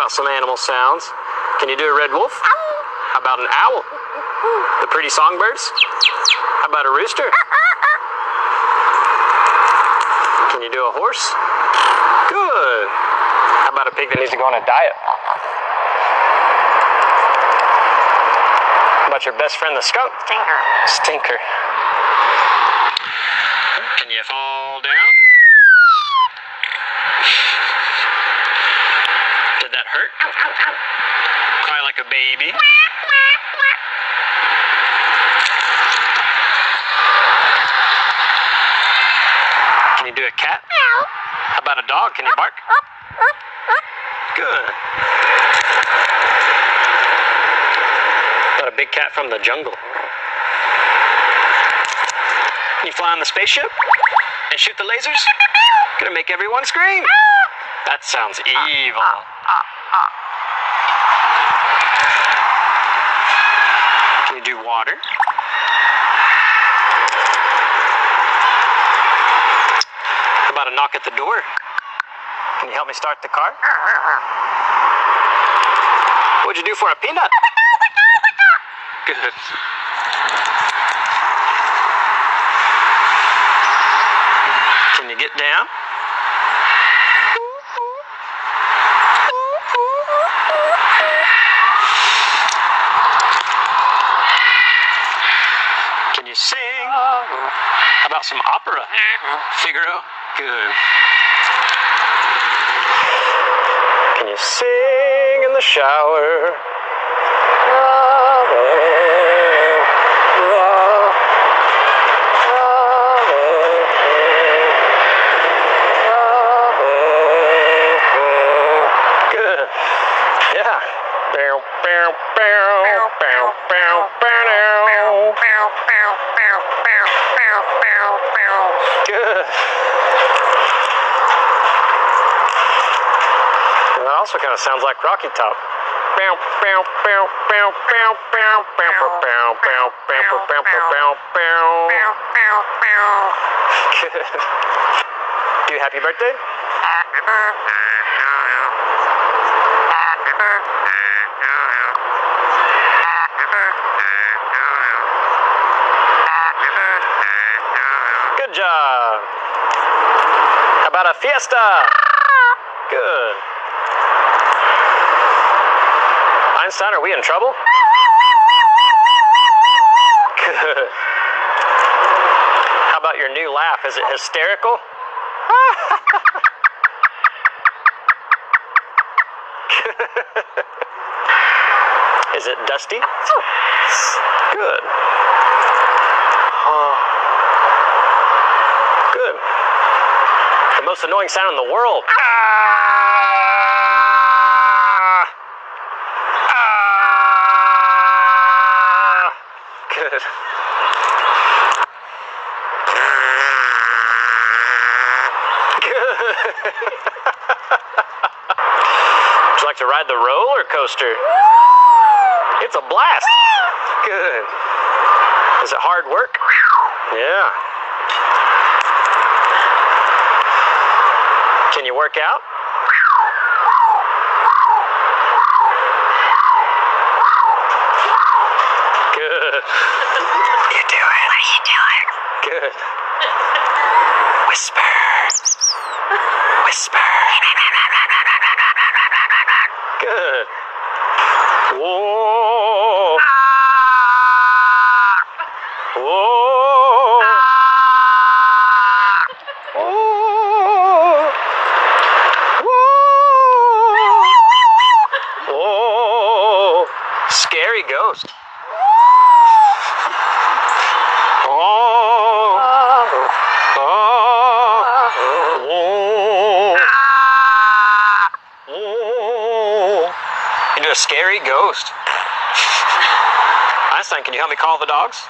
about some animal sounds? Can you do a red wolf? How about an owl? The pretty songbirds? How about a rooster? Can you do a horse? Good. How about a pig that needs to go on a diet? How about your best friend, the skunk? Stinker. Can you fall down? Did that hurt? Cry like a baby. Can you do a cat? How about a dog? Can you bark? Good. How about a big cat from the jungle? Can you fly on the spaceship and shoot the lasers? Gonna make everyone scream. That sounds evil. Can you do water? How about a knock at the door? Can you help me start the car? What'd you do for a peanut? Good. Can you get down? Can you sing? How about some opera? Figaro? Good. Can you sing in the shower? Good. Yeah. Good. That also kind of sounds like Rocky Top. Good. Do you happy birthday? Good job. How about a fiesta? Good. Einstein, are we in trouble? Good. How about your new laugh? Is it hysterical? Is it dusty? Good. Good. The most annoying sound in the world. Good. Good. Would you like to ride the roller coaster? It's a blast. Good. Is it hard work? Yeah. Can you work out? Good. You do it. What are you doing? Good. Whisper. Whisper. Good. Whoa. Whoa. Whoa. Whoa. Whoa. Scary ghost. Into a scary ghost. Einstein, can you help me call the dogs?